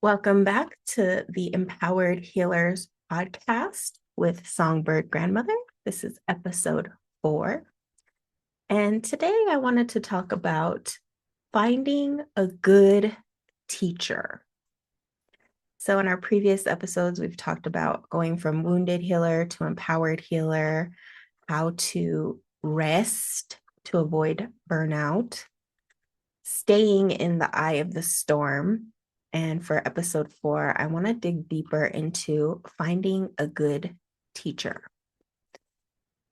Welcome back to the Empowered Healers podcast with Songbird Grandmother. This is episode 4. And today I wanted to talk about finding a good teacher. So, in our previous episodes, we've talked about going from wounded healer to empowered healer, how to rest to avoid burnout, staying in the eye of the storm. And for episode 4, I want to dig deeper into finding a good teacher.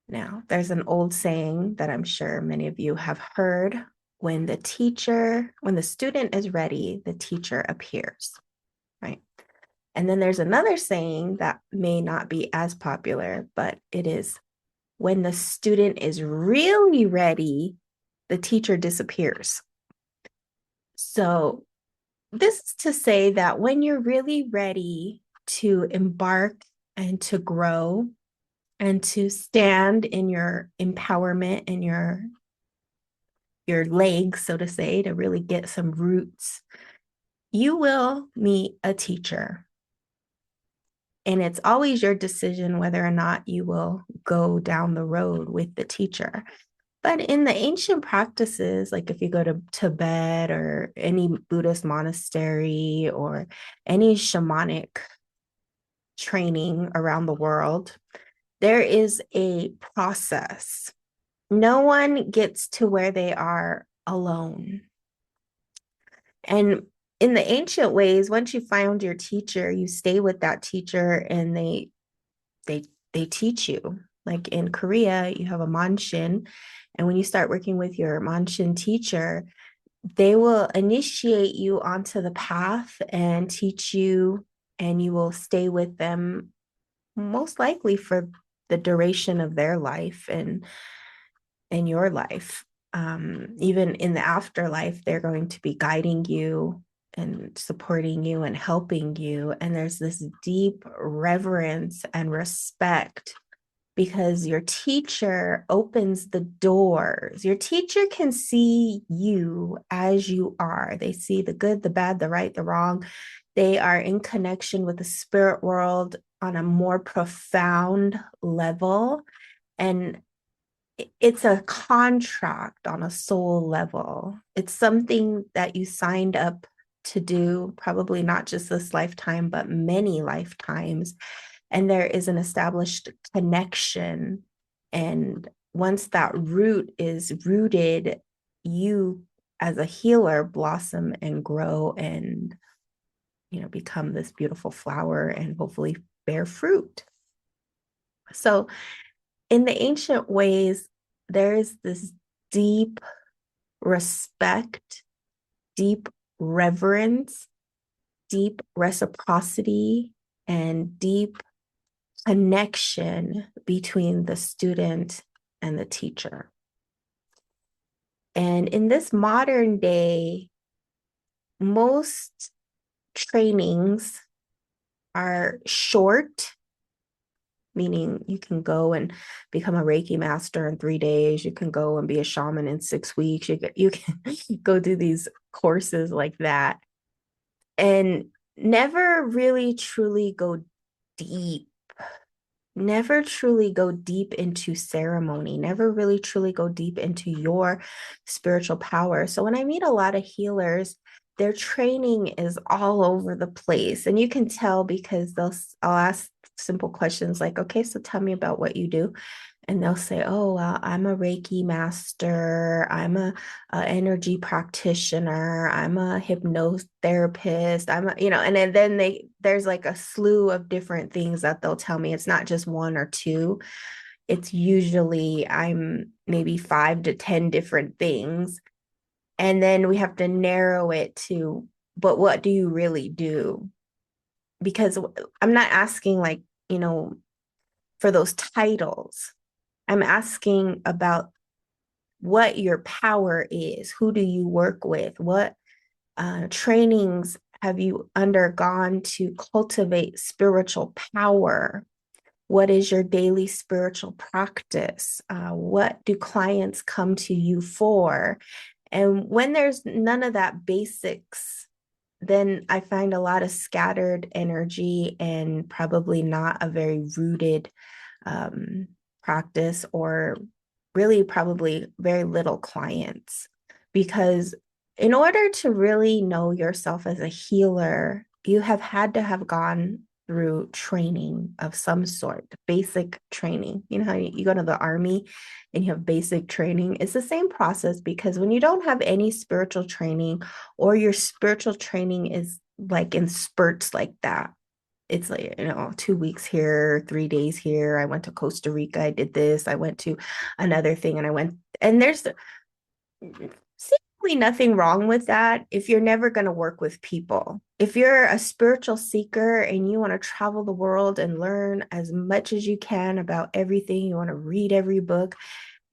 Now, there's an old saying that I'm sure many of you have heard: when the student is ready, the teacher appears, right? And then there's another saying that may not be as popular, but it is: when the student is really ready, the teacher disappears. So this is to say that when you're really ready to embark and to grow and to stand in your empowerment and your legs, so to say, to really get some roots, you will meet a teacher. And it's always your decision whether or not you will go down the road with the teacher. But in the ancient practices, like if you go to Tibet or any Buddhist monastery or any shamanic training around the world, there is a process. No one gets to where they are alone. And in the ancient ways, once you found your teacher, you stay with that teacher and they teach you. Like in Korea, you have a manshin, and when you start working with your manshin teacher, they will initiate you onto the path and teach you, and you will stay with them most likely for the duration of their life and your life. Even in the afterlife, they're going to be guiding you and supporting you and helping you. And there's this deep reverence and respect because your teacher opens the doors. Your teacher can see you as you are. They see the good, the bad, the right, the wrong. They are in connection with the spirit world on a more profound level. And it's a contract on a soul level. It's something that you signed up to do, probably not just this lifetime, but many lifetimes. And there is an established connection. And once that root is rooted, you as a healer blossom and grow and become this beautiful flower and hopefully bear fruit. So in the ancient ways, there is this deep respect, deep reverence, deep reciprocity, and deep connection between the student and the teacher. And in this modern day, most trainings are short, meaning you can go and become a Reiki master in 3 days. You can go and be a shaman in 6 weeks. You can go do these courses like that and never really truly go deep. Never truly go deep into ceremony, never really truly go deep into your spiritual power. So when I meet a lot of healers, their training is all over the place. And you can tell because I'll ask simple questions like, okay, so tell me about what you do. And they'll say, oh, well, I'm a Reiki master. I'm a energy practitioner. I'm a hypnotherapist. And then there's like a slew of different things that they'll tell me. It's not just one or two. It's usually I'm maybe 5 to 10 different things. And then we have to narrow it to, but what do you really do? Because I'm not asking for those titles. I'm asking about what your power is. Who do you work with? What trainings have you undergone to cultivate spiritual power? What is your daily spiritual practice? What do clients come to you for? And when there's none of that basics then I find a lot of scattered energy and probably not a very rooted um, practice, or really probably very little clients. Because in order to really know yourself as a healer, you have had to have gone through training of some sort, basic training. You know how you go to the army and you have basic training? It's the same process, because when you don't have any spiritual training, or your spiritual training is like in spurts like that, it's like, 2 weeks here, 3 days here. I went to Costa Rica, I did this, I went to another thing, and I went, and there's seemingly nothing wrong with that if you're never going to work with people. If you're a spiritual seeker and you want to travel the world and learn as much as you can about everything, you want to read every book,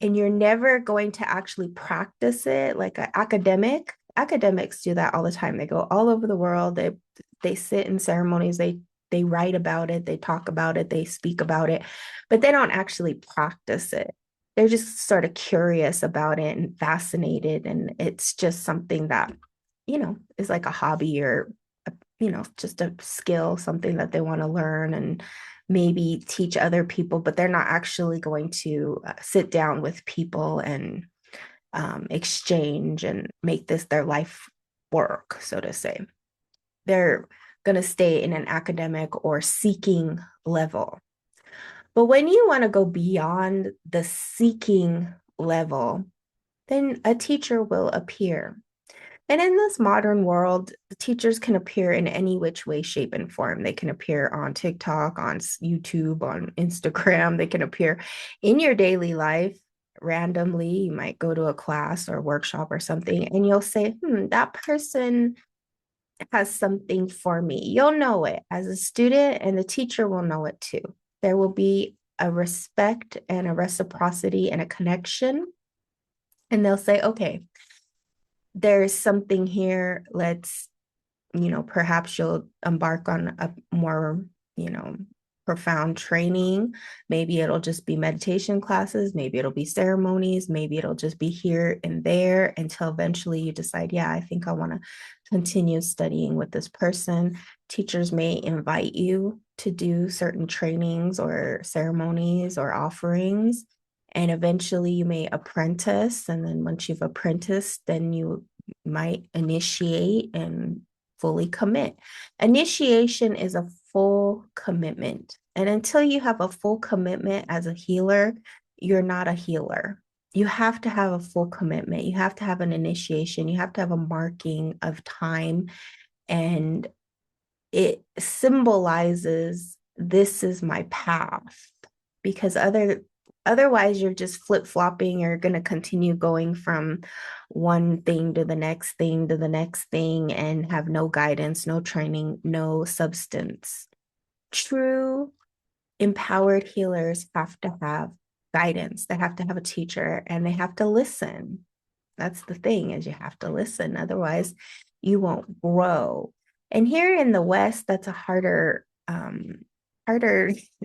and you're never going to actually practice it like an academics do that all the time. They go all over the world, they sit in ceremonies, they write about it, they talk about it, they speak about it, but they don't actually practice it. They're just sort of curious about it and fascinated, and it's just something that is like a hobby, or just a skill, something that they want to learn and maybe teach other people, but they're not actually going to sit down with people and exchange and make this their life work, so to say. They're going to stay in an academic or seeking level. But when you want to go beyond the seeking level, then a teacher will appear. And in this modern world, the teachers can appear in any which way, shape, and form. They can appear on TikTok, on YouTube, on Instagram. They can appear in your daily life randomly. You might go to a class or a workshop or something, and you'll say, that person has something for me. You'll know it as a student, and the teacher will know it too. There will be a respect and a reciprocity and a connection. And they'll say, okay, there's something here. Let's, perhaps you'll embark on a more, profound training. Maybe it'll just be meditation classes. Maybe it'll be ceremonies. Maybe it'll just be here and there until eventually you decide, yeah, I think I want to continue studying with this person. Teachers may invite you to do certain trainings or ceremonies or offerings. And eventually you may apprentice. And then once you've apprenticed, then you might initiate and fully commit. Initiation is a full commitment. And until you have a full commitment as a healer, you're not a healer. You have to have a full commitment. You have to have an initiation. You have to have a marking of time. And it symbolizes, this is my path. Because otherwise you're just flip-flopping. You're going to continue going from one thing to the next thing to the next thing and have no guidance, no training, no substance. True empowered healers have to have guidance. They have to have a teacher, and they have to listen. That's the thing, is you have to listen. Otherwise you won't grow. And here in the West, that's a harder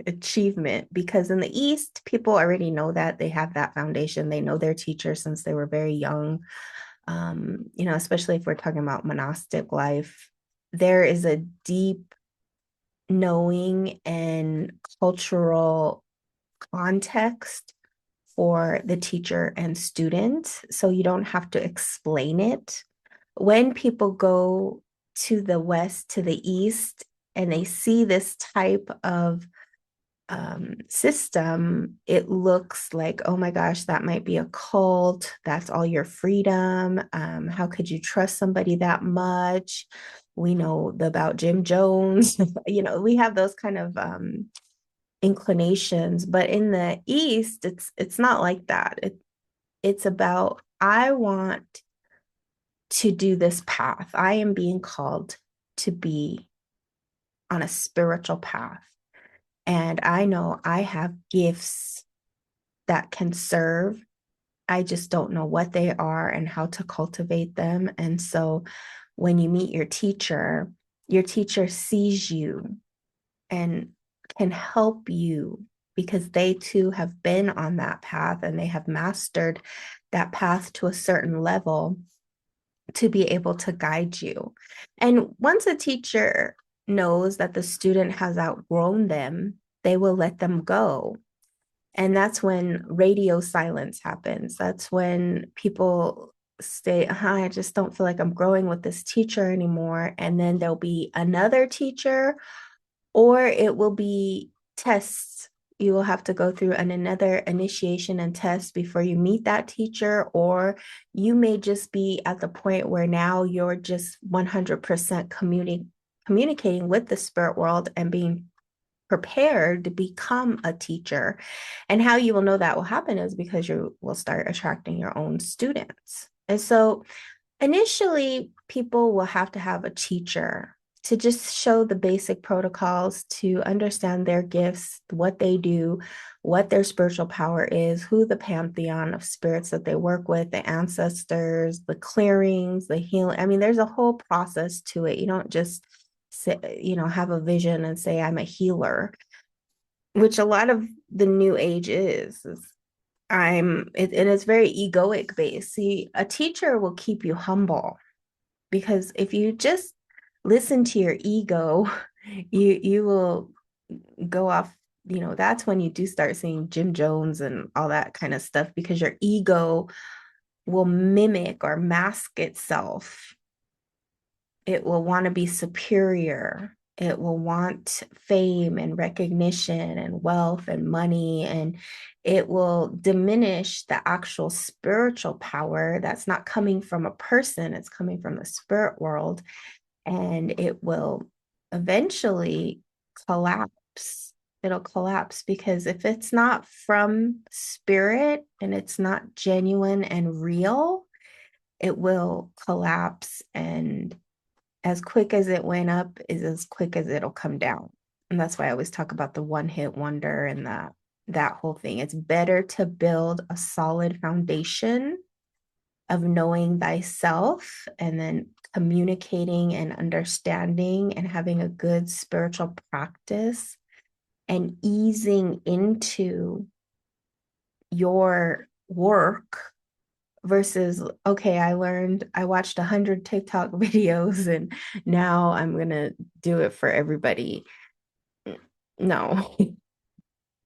achievement, because in the East, people already know that. They have that foundation. They know their teacher since they were very young. Especially if we're talking about monastic life, there is a deep knowing and cultural context for the teacher and student. So you don't have to explain it. When people go to the West, to the East, and they see this type of system, it looks like, oh my gosh, that might be a cult. That's all your freedom. How could you trust somebody that much? We know about Jim Jones. We have those kind of inclinations. But in the East, it's not like that. It's about, I want to do this path. I am being called to be on a spiritual path. And I know I have gifts that can serve. I just don't know what they are and how to cultivate them. And so when you meet your teacher sees you and can help you, because they too have been on that path and they have mastered that path to a certain level. to be able to guide you. And once a teacher knows that the student has outgrown them, they will let them go. And that's when radio silence happens. That's when people say, I just don't feel like I'm growing with this teacher anymore. And then there'll be another teacher, or it will be tests. You will have to go through another initiation and test before you meet that teacher, or you may just be at the point where now you're just 100% communicating with the spirit world and being prepared to become a teacher. And how you will know that will happen is because you will start attracting your own students. And so initially, people will have to have a teacher to just show the basic protocols, to understand their gifts, what they do, what their spiritual power is, who the pantheon of spirits that they work with, the ancestors, the clearings, the healing. I mean, there's a whole process to it. You don't just say, have a vision and say, I'm a healer, which a lot of the new age is and it's very egoic based. See, a teacher will keep you humble, because if you just listen to your ego, you will go off. That's when you do start seeing Jim Jones and all that kind of stuff, because your ego will mimic or mask itself. It will want to be superior. It will want fame and recognition and wealth and money, and it will diminish the actual spiritual power that's not coming from a person, it's coming from the spirit world. And it will eventually collapse. It'll collapse, because if it's not from spirit and it's not genuine and real, it will collapse. And as quick as it went up is as quick as it'll come down. And that's why I always talk about the one-hit wonder and that whole thing. It's better to build a solid foundation of knowing thyself, and then communicating and understanding and having a good spiritual practice and easing into your work, versus, okay, I watched 100 TikTok videos and now I'm going to do it for everybody. No,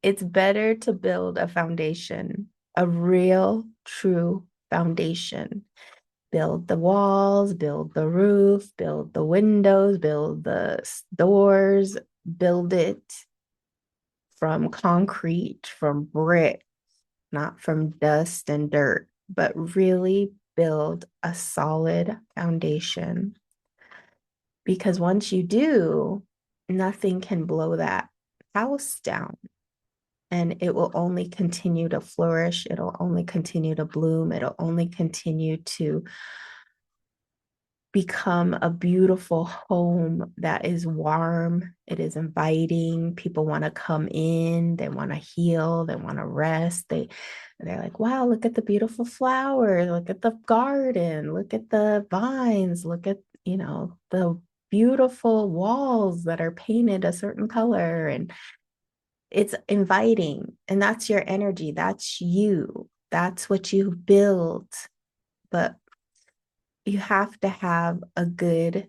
it's better to build a foundation, a real, true foundation. Build the walls, build the roof, build the windows, build the doors, build it from concrete, from brick, not from dust and dirt, but really build a solid foundation. Because once you do, nothing can blow that house down. And it will only continue to flourish. It'll only continue to bloom. It'll only continue to become a beautiful home that is warm. It is inviting. People want to come in. They want to heal. They want to rest. They're like, wow, look at the beautiful flowers. Look at the garden. Look at the vines. Look at, the beautiful walls that are painted a certain color. And it's inviting. And that's your energy. That's you. That's what you build. But you have to have a good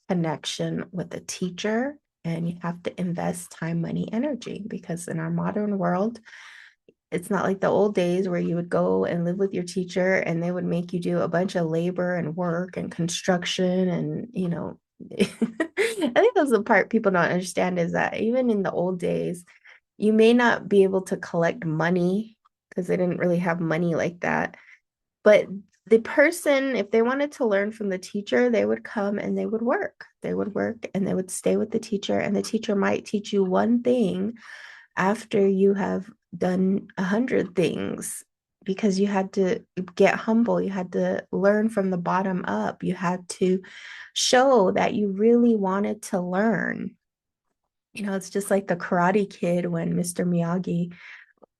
connection with a teacher, and you have to invest time, money, energy, because in our modern world, it's not like the old days where you would go and live with your teacher and they would make you do a bunch of labor and work and construction. And, I think that's the part people don't understand, is that even in the old days, you may not be able to collect money because they didn't really have money like that. But the person, if they wanted to learn from the teacher, they would come and they would work. They would work and they would stay with the teacher. And the teacher might teach you one thing after you have done 100 things, because you had to get humble. You had to learn from the bottom up. You had to show that you really wanted to learn. It's just like the Karate Kid when Mr. Miyagi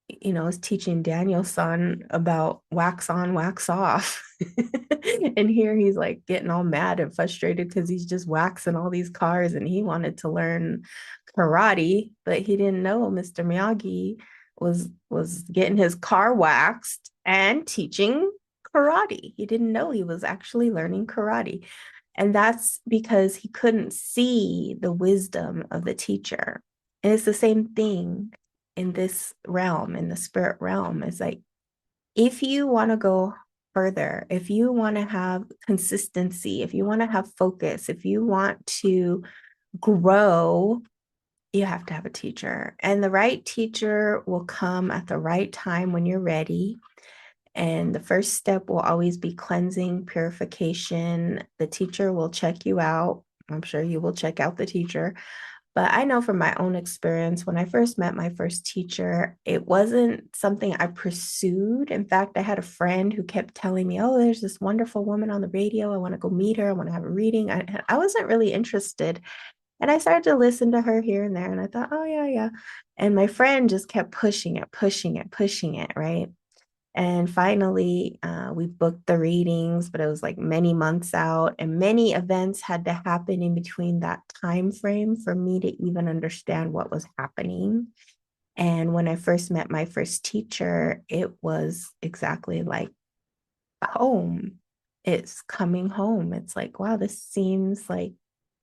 is teaching Daniel-san about wax on, wax off. And here he's like getting all mad and frustrated because he's just waxing all these cars, and he wanted to learn karate, but he didn't know Mr. Miyagi was getting his car waxed and teaching karate. He didn't know he was actually learning karate. And that's because he couldn't see the wisdom of the teacher. And it's the same thing in this realm, in the spirit realm. It's like, if you want to go further, if you want to have consistency, if you want to have focus, if you want to grow, you have to have a teacher. And the right teacher will come at the right time when you're ready. And the first step will always be cleansing, purification. The teacher will check you out. I'm sure you will check out the teacher. But I know from my own experience, when I first met my first teacher, it wasn't something I pursued. In fact, I had a friend who kept telling me, oh, there's this wonderful woman on the radio. I want to go meet her. I want to have a reading. I wasn't really interested. And I started to listen to her here and there. And I thought, oh, yeah, yeah. And my friend just kept pushing it, pushing it, pushing it, right? And finally, we booked the readings, but it was like many months out, and many events had to happen in between that time frame for me to even understand what was happening. And when I first met my first teacher, it was exactly like home. It's coming home. It's like, wow, this seems like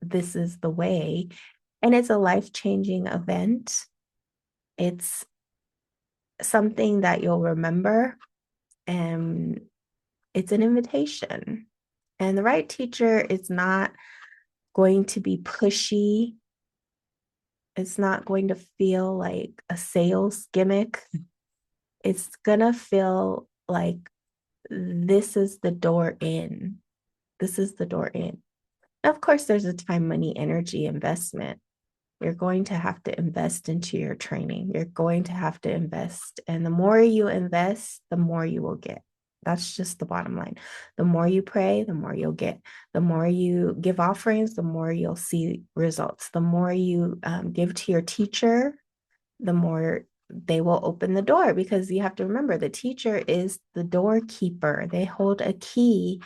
this is the way. And it's a life-changing event. It's something that you'll remember, and it's an invitation. And the right teacher is not going to be pushy. It's not going to feel like a sales gimmick. It's going to feel like this is the door in. This is the door in. Of course, there's a time, money, energy investment. You're going to have to invest into your training. You're going to have to invest. And the more you invest, the more you will get. That's just the bottom line. The more you pray, the more you'll get. The more you give offerings, the more you'll see results. The more you give to your teacher, the more they will open the door, because you have to remember the teacher is the doorkeeper. They hold a key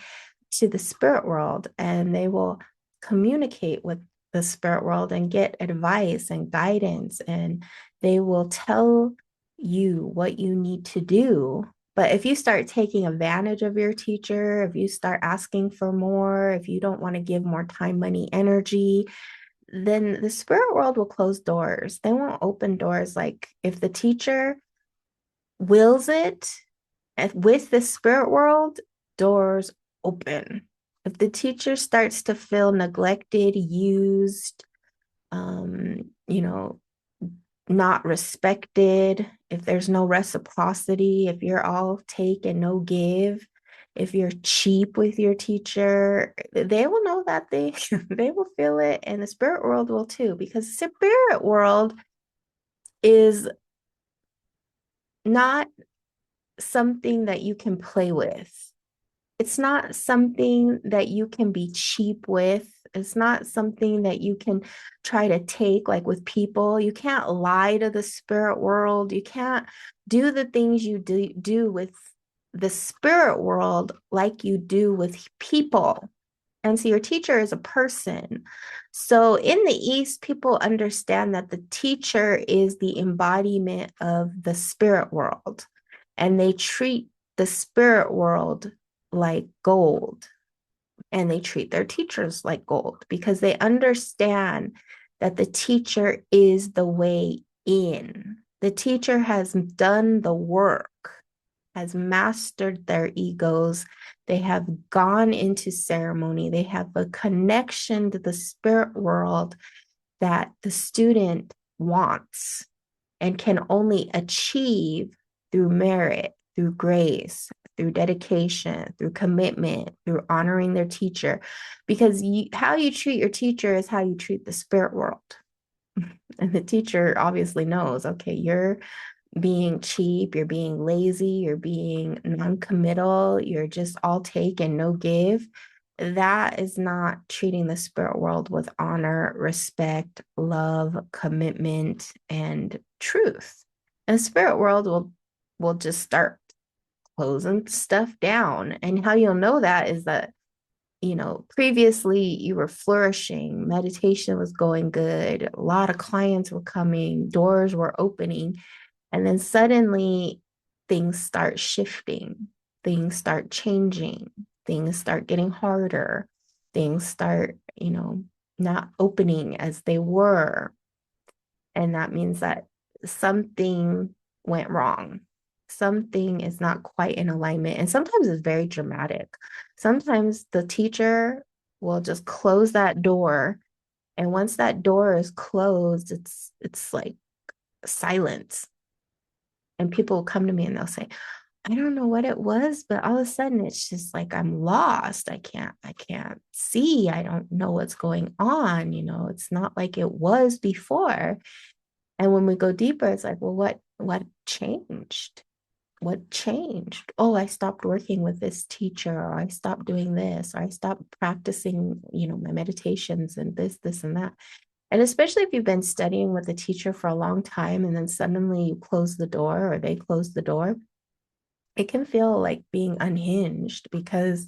to the spirit world, and they will communicate with the spirit world and get advice and guidance, and they will tell you what you need to do. But if you start taking advantage of your teacher, if you start asking for more, if you don't want to give more time, money, energy, then the spirit world will close doors. They won't open doors. Like if the teacher wills it with the spirit world, doors open. If the teacher starts to feel neglected, used, you know, not respected, if there's no reciprocity, if you're all take and no give, if you're cheap with your teacher, they will know that they will feel it, and the spirit world will too, because the spirit world is not something that you can play with. It's not something that you can be cheap with. It's not something that you can try to take like with people. You can't lie to the spirit world. You can't do the things you do with the spirit world like you do with people. And so your teacher is a person. So in the East, people understand that the teacher is the embodiment of the spirit world, and they treat the spirit world like gold, and they treat their teachers like gold, because they understand that the teacher is the way in. The teacher has done the work, has mastered their egos. They have gone into ceremony. They have a connection to the spirit world that the student wants and can only achieve through merit, through grace, through dedication, through commitment, through honoring their teacher. Because how you treat your teacher is how you treat the spirit world. And the teacher obviously knows, okay, you're being cheap, you're being lazy, you're being non-committal, you're just all take and no give. That is not treating the spirit world with honor, respect, love, commitment, and truth. And the spirit world will just start closing stuff down. And how you'll know that is that, previously you were flourishing, meditation was going good, a lot of clients were coming, doors were opening, and then suddenly things start shifting. things start changing, things start getting harder, things start, not opening as they were. And that means that something went wrong. Something is not quite in alignment. And sometimes it's very dramatic. Sometimes the teacher will just close that door. And once that door is closed, it's like silence. And people will come to me and they'll say, I don't know what it was, but all of a sudden it's just like I'm lost. I can't see. I don't know what's going on. It's not like it was before. And when we go deeper, it's like, well, what changed? What changed? Oh, I stopped working with this teacher, or I stopped doing this, or I stopped practicing, my meditations and this and that. And especially if you've been studying with a teacher for a long time and then suddenly you close the door or they close the door, it can feel like being unhinged, because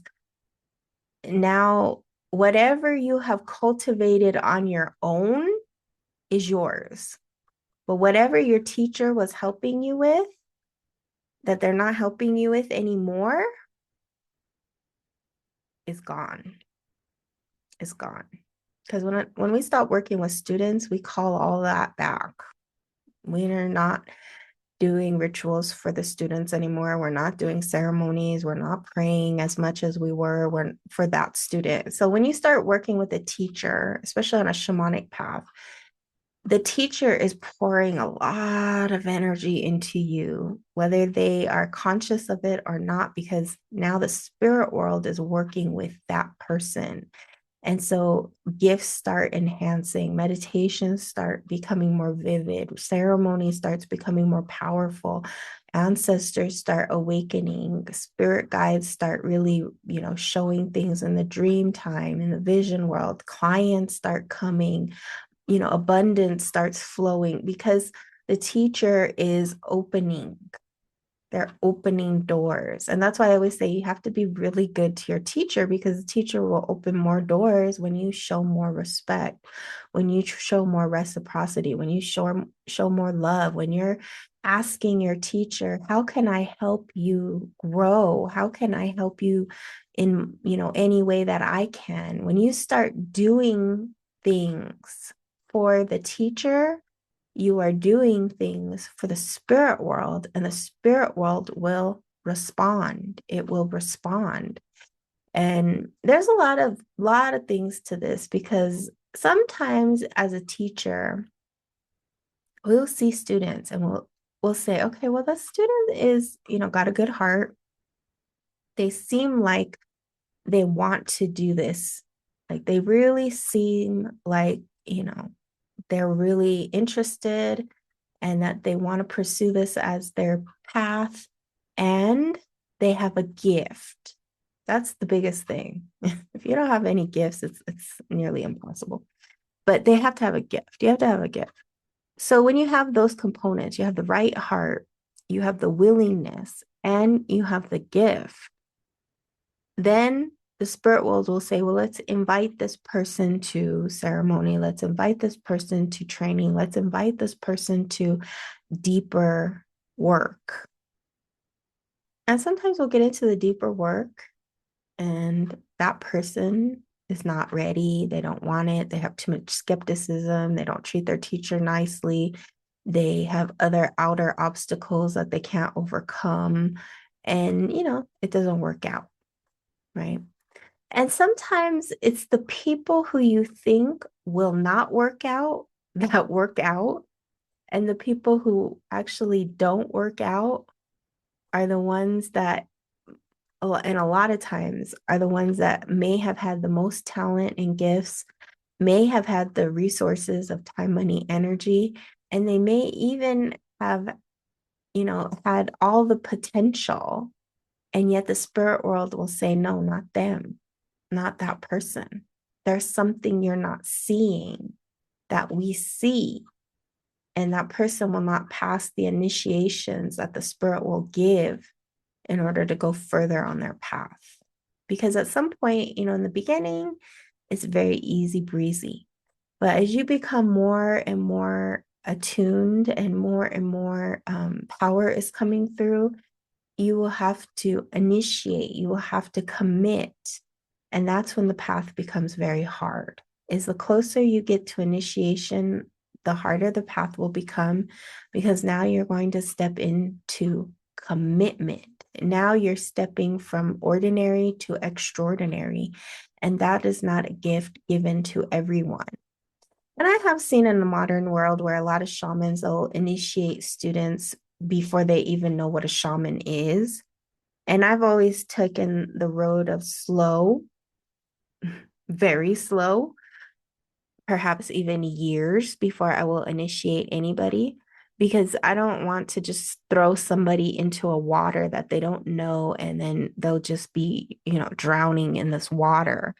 now whatever you have cultivated on your own is yours. But whatever your teacher was helping you with, that they're not helping you with anymore, is gone. It's gone. Because when we stop working with students, we call all that back. We are not doing rituals for the students anymore. We're not doing ceremonies. We're not praying as much as we were for that student. So when you start working with a teacher, especially on a shamanic path, the teacher is pouring a lot of energy into you, whether they are conscious of it or not, because now the spirit world is working with that person. And so gifts start enhancing, meditations start becoming more vivid, ceremony starts becoming more powerful, ancestors start awakening, spirit guides start really, showing things in the dream time, in the vision world, clients start coming, abundance starts flowing because the teacher is opening. They're opening doors. And that's why I always say you have to be really good to your teacher, because the teacher will open more doors when you show more respect, when you show more reciprocity, when you show more love, when you're asking your teacher, how can I help you grow? How can I help you in, any way that I can? When you start doing things for the teacher, you are doing things for the spirit world, and the spirit world will respond. It will respond. And there's a lot of things to this, because sometimes as a teacher, we'll see students and we'll say, okay, well, the student is, got a good heart. They seem like they want to do this. Like they really seem like, they're really interested and that they want to pursue this as their path, and they have a gift. That's the biggest thing. If you don't have any gifts, it's nearly impossible. But they have to have a gift. You have to have a gift. So when you have those components, you have the right heart, you have the willingness, and you have the gift, then the spirit world will say, well, let's invite this person to ceremony. Let's invite this person to training. Let's invite this person to deeper work. And sometimes we'll get into the deeper work and that person is not ready. They don't want it. They have too much skepticism. They don't treat their teacher nicely. They have other outer obstacles that they can't overcome. And, it doesn't work out, right? And sometimes it's the people who you think will not work out that work out. And the people who actually don't work out are the ones that, and a lot of times, are the ones that may have had the most talent and gifts, may have had the resources of time, money, energy, and they may even have, had all the potential. And yet the spirit world will say, no, not them, not that person. There's something you're not seeing that we see. And that person will not pass the initiations that the spirit will give in order to go further on their path. Because at some point, in the beginning, it's very easy breezy. But as you become more and more attuned and more power is coming through, you will have to initiate, you will have to commit. And that's when the path becomes very hard. Is the closer you get to initiation, the harder the path will become, because now you're going to step into commitment. Now you're stepping from ordinary to extraordinary. And that is not a gift given to everyone. And I have seen in the modern world where a lot of shamans will initiate students before they even know what a shaman is. And I've always taken the road of slow, very slow, perhaps even years before I will initiate anybody, because I don't want to just throw somebody into a water that they don't know and then they'll just be, drowning in this water.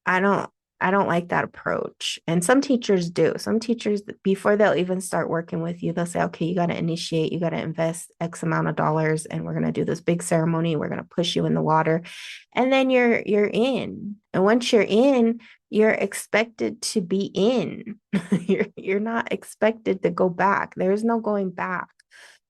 I don't I don't like that approach. And some teachers do. Some teachers, before they'll even start working with you, they'll say, okay, you got to initiate, you got to invest X amount of dollars, and we're going to do this big ceremony. We're going to push you in the water. And then you're in. And once you're in, you're expected to be in. You're not expected to go back. There is no going back.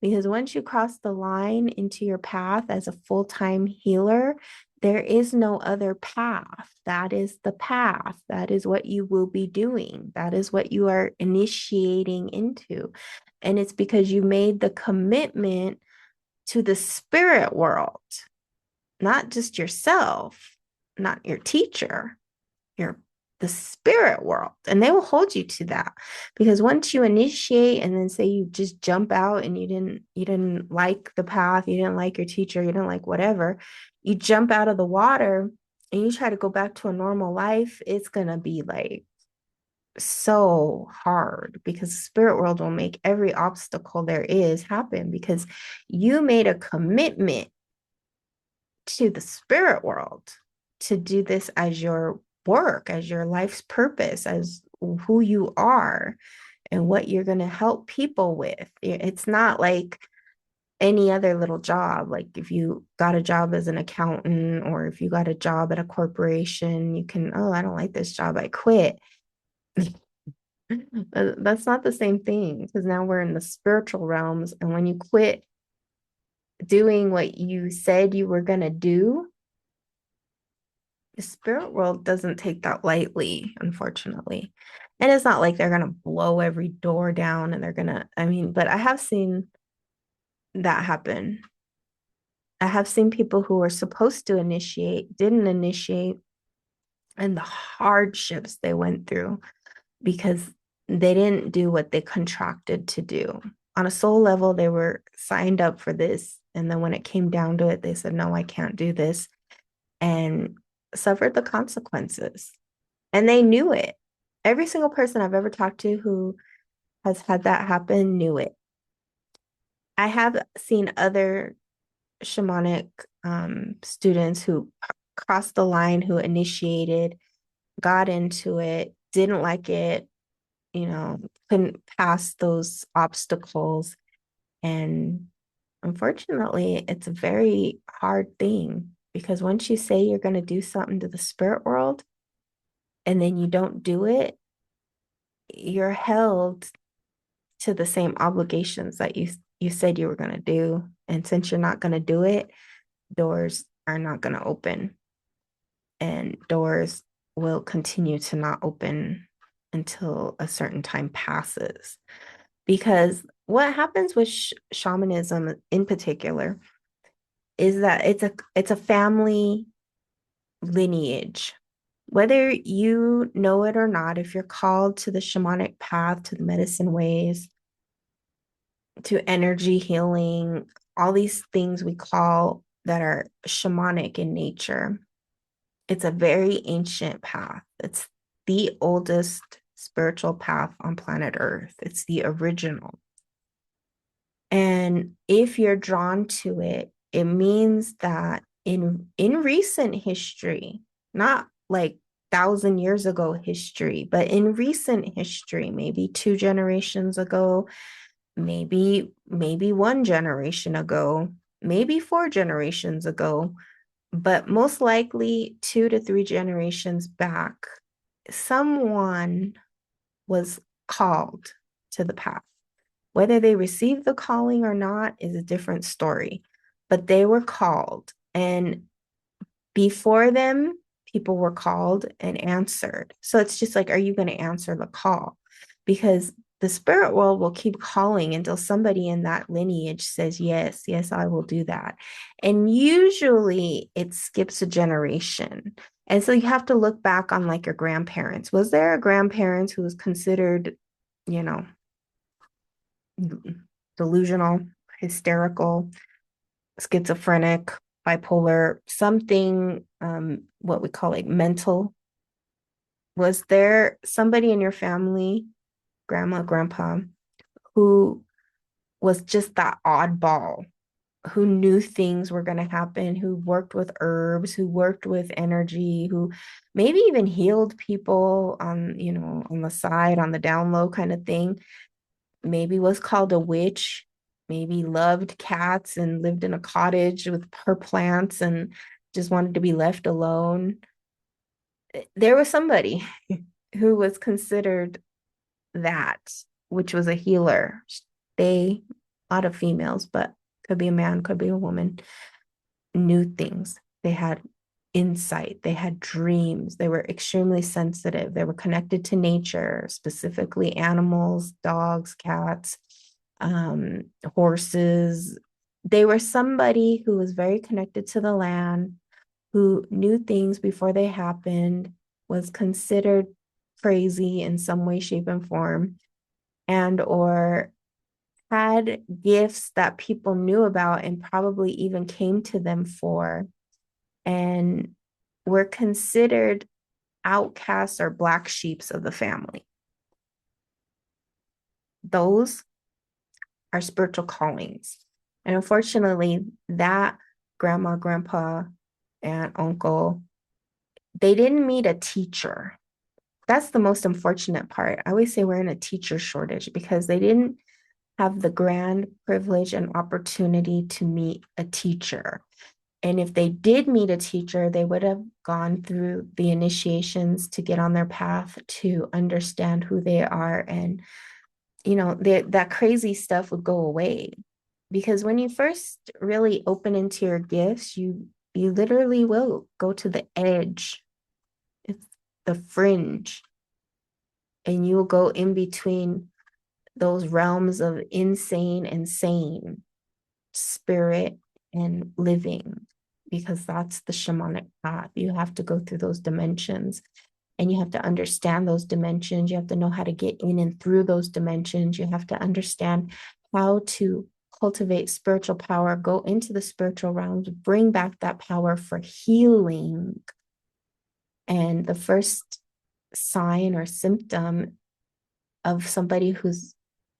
Because once you cross the line into your path as a full-time healer, there is no other path. That is the path. That is what you will be doing. That is what you are initiating into. And it's because you made the commitment to the spirit world, not just yourself, not your teacher, your the spirit world, and they will hold you to that. Because once you initiate and then say you just jump out and you didn't like the path, you didn't like your teacher, you didn't like whatever, you jump out of the water and you try to go back to a normal life, it's gonna be like so hard, because the spirit world will make every obstacle there is happen, because you made a commitment to the spirit world to do this as your work, as your life's purpose, as who you are and what you're going to help people with. It's not like any other little job. Like if you got a job as an accountant, or if you got a job at a corporation, you can, oh, I don't like this job, I quit. That's not the same thing, because now we're in the spiritual realms. And when you quit doing what you said you were going to do, the spirit world doesn't take that lightly, unfortunately. And it's not like they're going to blow every door down and they're going to, I mean, but I have seen that happen. I have seen people who were supposed to initiate, didn't initiate, and the hardships they went through because they didn't do what they contracted to do. On a soul level, they were signed up for this. And then when it came down to it, they said, no, I can't do this, and suffered the consequences. And they knew it. Every single person I've ever talked to who has had that happen knew it. I have seen other shamanic students who crossed the line, who initiated, got into it, didn't like it, couldn't pass those obstacles. And unfortunately, it's a very hard thing, because once you say you're going to do something to the spirit world and then you don't do it, you're held to the same obligations that you said you were going to do. And since you're not going to do it, doors are not going to open, and doors will continue to not open until a certain time passes. Because what happens with shamanism in particular is that it's a family lineage. Whether you know it or not, if you're called to the shamanic path, to the medicine ways, to energy healing, all these things we call that are shamanic in nature, it's a very ancient path. It's the oldest spiritual path on planet Earth. It's the original. And if you're drawn to it, it means that in recent history, not like 1,000 years ago history, but in recent history, maybe 2 generations ago, maybe 1 generation ago, maybe 4 generations ago, but most likely 2 to 3 generations back, someone was called to the path. Whether they received the calling or not is a different story. but they were called. And before them, people were called and answered. So it's just like, are you going to answer the call? Because the spirit world will keep calling until somebody in that lineage says, yes, yes, I will do that. And usually it skips a generation. And so you have to look back on like your grandparents. Was there a grandparent who was considered, you know, delusional, hysterical, schizophrenic, bipolar, something, what we call like mental? Was there somebody in your family, grandma, grandpa, who was just that oddball, who knew things were going to happen, who worked with herbs, who worked with energy, who maybe even healed people on, on the side, on the down low kind of thing? Maybe was called a witch, maybe loved cats and lived in a cottage with her plants and just wanted to be left alone. There was somebody who was considered that, which was a healer. They, a lot of females, but could be a man, could be a woman, knew things. They had insight, they had dreams, they were extremely sensitive, they were connected to nature, specifically animals, dogs, cats, horses. They were somebody who was very connected to the land, who knew things before they happened, was considered crazy in some way, shape, and form, and or had gifts that people knew about and probably even came to them for, and were considered outcasts or black sheeps of the family. Those are spiritual callings. And unfortunately, that grandma, grandpa, aunt, uncle, they didn't meet a teacher. That's the most unfortunate part. I always say we're in a teacher shortage because they didn't have the grand privilege and opportunity to meet a teacher. And if they did meet a teacher, they would have gone through the initiations to get on their path to understand who they are. And, that crazy stuff would go away. Because when you first really open into your gifts, you literally will go to the edge. It's the fringe. And you will go in between those realms of insane and sane, spirit and living, because that's the shamanic path. You have to go through those dimensions and you have to understand those dimensions. You have to know how to get in and through those dimensions. You have to understand how to cultivate spiritual power, go into the spiritual realms, bring back that power for healing. And the first sign or symptom of somebody who's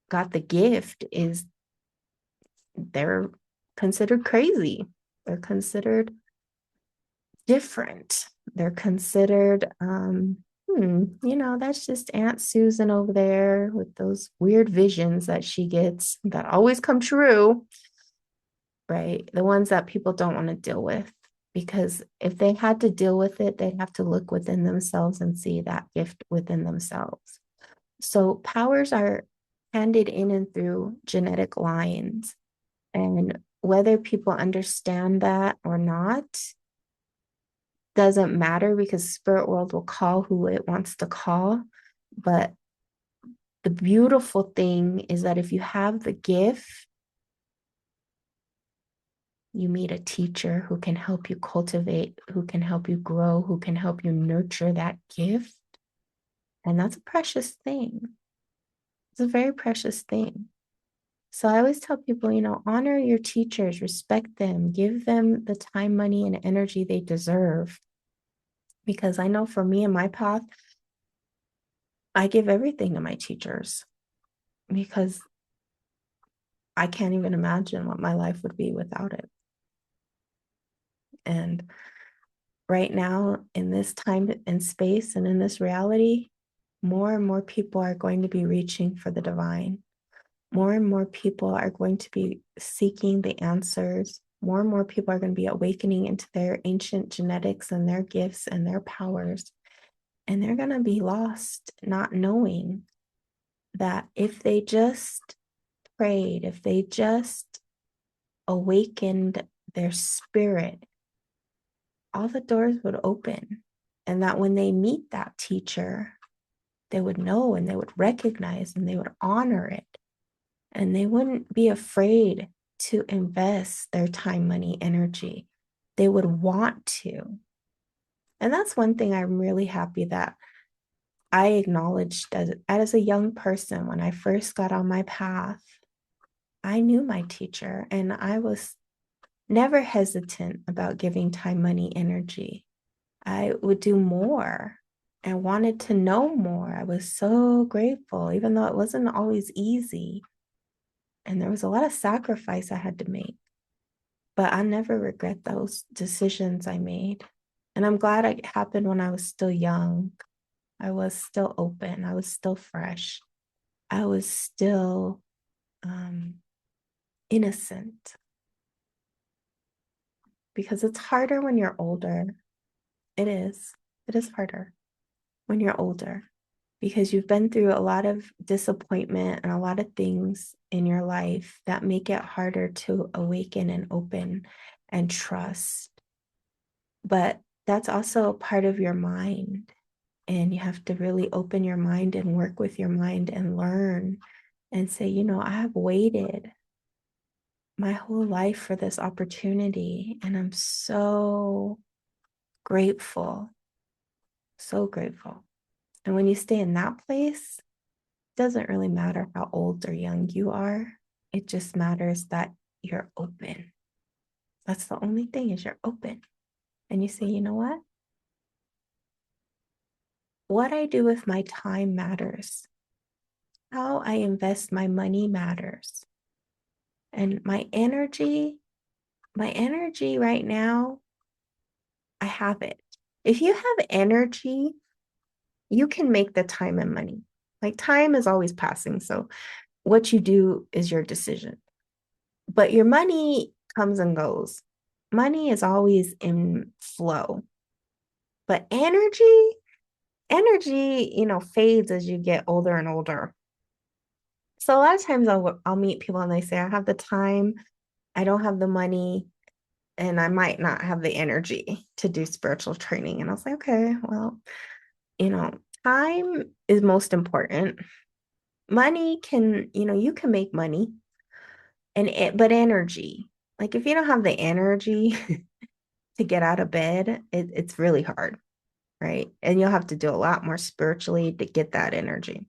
got the gift is they're considered crazy. They're considered different. They're considered, that's just Aunt Susan over there with those weird visions that she gets that always come true, right? The ones that people don't want to deal with. Because if they had to deal with it, they'd have to look within themselves and see that gift within themselves. So powers are handed in and through genetic lines. And whether people understand that or not doesn't matter, because spirit world will call who it wants to call. But the beautiful thing is that if you have the gift, you meet a teacher who can help you cultivate, who can help you grow, who can help you nurture that gift. And that's a precious thing. It's a very precious thing. So I always tell people, honor your teachers, respect them, give them the time, money, and energy they deserve. Because I know for me and my path, I give everything to my teachers because I can't even imagine what my life would be without it. And right now, in this time and space and in this reality, more and more people are going to be reaching for the divine. More and more people are going to be seeking the answers. More and more people are going to be awakening into their ancient genetics and their gifts and their powers. And they're going to be lost, not knowing that if they just prayed, if they just awakened their spirit, all the doors would open. And that when they meet that teacher, they would know and they would recognize and they would honor it. And they wouldn't be afraid to invest their time, money, energy. They would want to. And that's one thing I'm really happy that I acknowledged as a young person when I first got on my path. I knew my teacher and I was never hesitant about giving time, money, energy. I would do more and wanted to know more. I was so grateful, even though it wasn't always easy. And there was a lot of sacrifice I had to make. But I never regret those decisions I made. And I'm glad it happened when I was still young. I was still open. I was still fresh. I was still innocent. Because it's harder when you're older. It is. It is harder when you're older because you've been through a lot of disappointment and a lot of things in your life that make it harder to awaken and open and trust. But that's also a part of your mind. And you have to really open your mind and work with your mind and learn and say, you know, I have waited my whole life for this opportunity. And I'm so grateful, so grateful. And when you stay in that place, it doesn't really matter how old or young you are. It just matters that you're open. That's the only thing is you're open. And you say, you know what? What I do with my time matters. How I invest my money matters. And my energy right now, I have it. If you have energy, you can make the time and money. Like time is always passing. So what you do is your decision. But your money comes and goes. Money is always in flow. But energy, fades as you get older and older. So a lot of times I'll meet people and they say, I have the time, I don't have the money, and I might not have the energy to do spiritual training. And I was like, okay, well, time is most important. Money can, you can make money but energy, like if you don't have the energy to get out of bed, it's really hard, right? And you'll have to do a lot more spiritually to get that energy.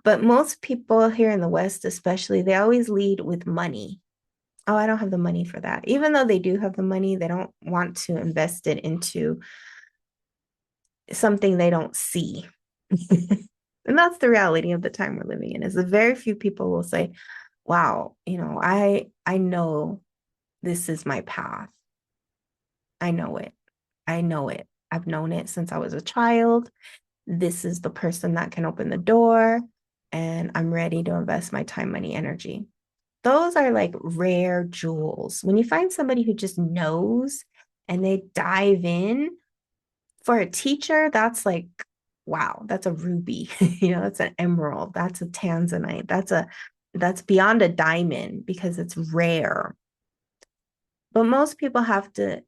But most people here in the West, especially, they always lead with money. Oh, I don't have the money for that. Even though they do have the money, they don't want to invest it into something they don't see. And that's the reality of the time we're living in, is that very few people will say, wow, I know this is my path. I know it. I know it. I've known it since I was a child. This is the person that can open the door, and I'm ready to invest my time, money, energy. Those are like rare jewels. When you find somebody who just knows and they dive in, for a teacher, that's like, wow, that's a ruby. That's an emerald. That's a tanzanite. That's beyond a diamond because it's rare. But most people have to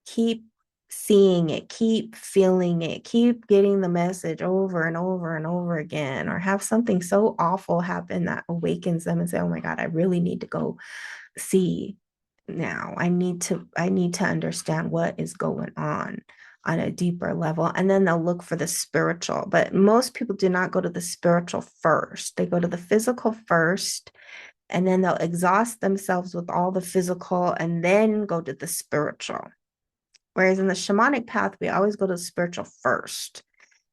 keep seeing it, keep feeling it, keep getting the message over and over and over again, or have something so awful happen that awakens them and say, oh my God, I really need to go see now. I need to understand what is going on a deeper level. And then they'll look for the spiritual. But most people do not go to the spiritual first. They go to the physical first, and then they'll exhaust themselves with all the physical and then go to the spiritual. Whereas in the shamanic path, we always go to the spiritual first,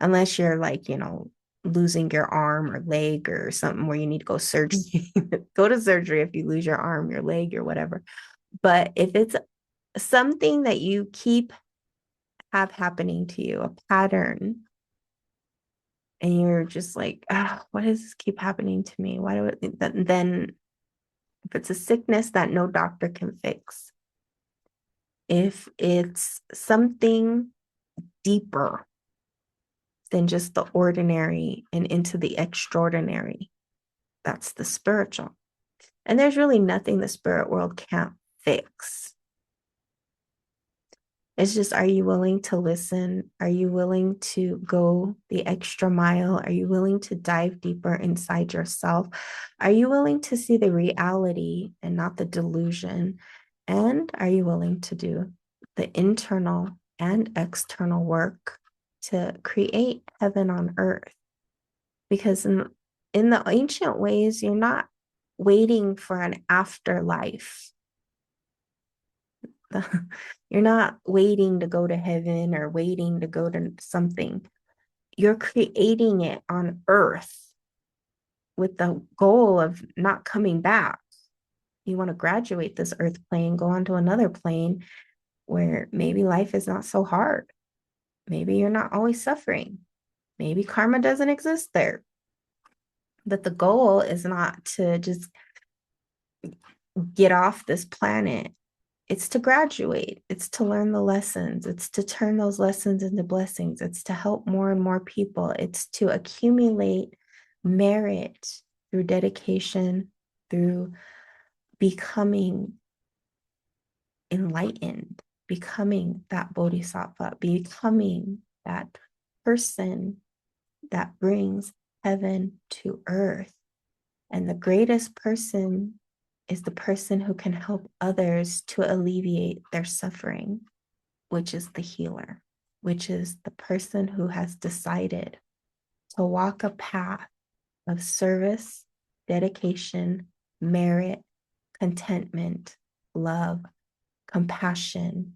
unless you're like, losing your arm or leg or something where you need to go surgery. Go to surgery if you lose your arm, your leg, or whatever. But if it's something that you have happening to you, a pattern, and you're just like, why does this keep happening to me? Why do it? Then if it's a sickness that no doctor can fix, if it's something deeper than just the ordinary and into the extraordinary, that's the spiritual. And there's really nothing the spirit world can't fix. It's just, are you willing to listen? Are you willing to go the extra mile? Are you willing to dive deeper inside yourself? Are you willing to see the reality and not the delusion? And are you willing to do the internal and external work to create heaven on earth? Because in the ancient ways, you're not waiting for an afterlife. You're not waiting to go to heaven or waiting to go to something. You're creating it on earth with the goal of not coming back. You want to graduate this earth plane, go on to another plane where maybe life is not so hard. Maybe you're not always suffering. Maybe karma doesn't exist there. But the goal is not to just get off this planet. It's to graduate. It's to learn the lessons. It's to turn those lessons into blessings. It's to help more and more people. It's to accumulate merit through dedication, through becoming enlightened, becoming that bodhisattva, becoming that person that brings heaven to earth. And the greatest person is the person who can help others to alleviate their suffering, which is the healer, which is the person who has decided to walk a path of service, dedication, merit, contentment, love, compassion,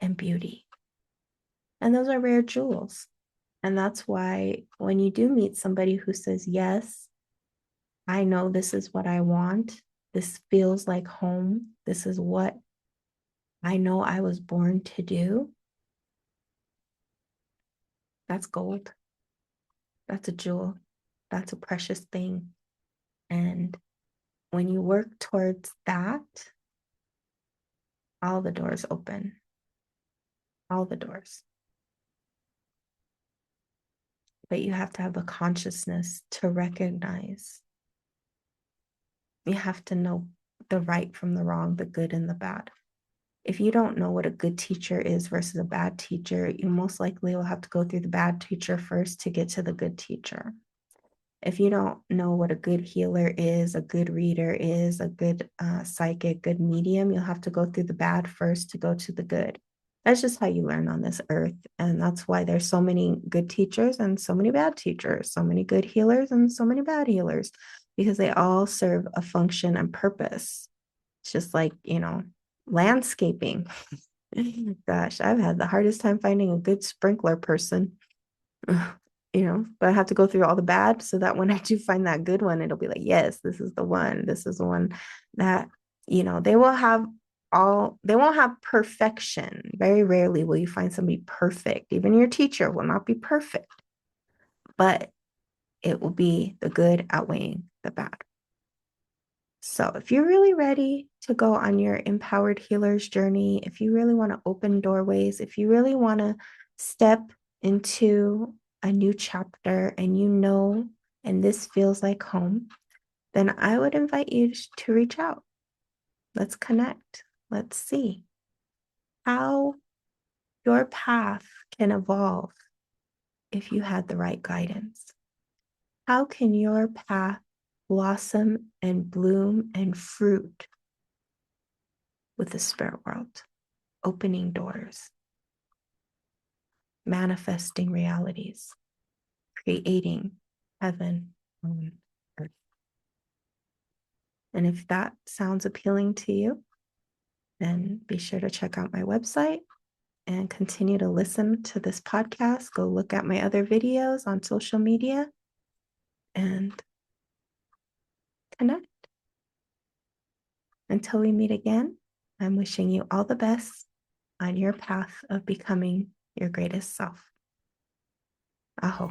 and beauty. And those are rare jewels. And that's why when you do meet somebody who says, yes, I know this is what I want, this feels like home, this is what I know I was born to do, that's gold. That's a jewel. That's a precious thing. And when you work towards that, all the doors open. All the doors. But you have to have the consciousness to recognize. You have to know the right from the wrong, the good and the bad. If you don't know what a good teacher is versus a bad teacher, you most likely will have to go through the bad teacher first to get to the good teacher. If you don't know what a good healer is, a good reader is, a good psychic, good medium, you'll have to go through the bad first to go to the good. That's just how you learn on this earth. And that's why there's so many good teachers and so many bad teachers, so many good healers and so many bad healers, because they all serve a function and purpose. It's just like, landscaping. Gosh, I've had the hardest time finding a good sprinkler person. But I have to go through all the bad so that when I do find that good one, it'll be like, yes, this is the one. This is the one that, they won't have perfection. Very rarely will you find somebody perfect. Even your teacher will not be perfect, but it will be the good outweighing the bad. So if you're really ready to go on your empowered healer's journey, if you really want to open doorways, if you really want to step into a new chapter and this feels like home, then I would invite you to reach out. Let's connect. Let's see how your path can evolve if you had the right guidance. How can your path blossom and bloom and fruit with the spirit world, opening doors, manifesting realities, creating heaven on earth? And if that sounds appealing to you, then be sure to check out my website and continue to listen to this podcast. Go look at my other videos on social media and connect. Until we meet again, I'm wishing you all the best on your path of becoming your greatest self. Aho.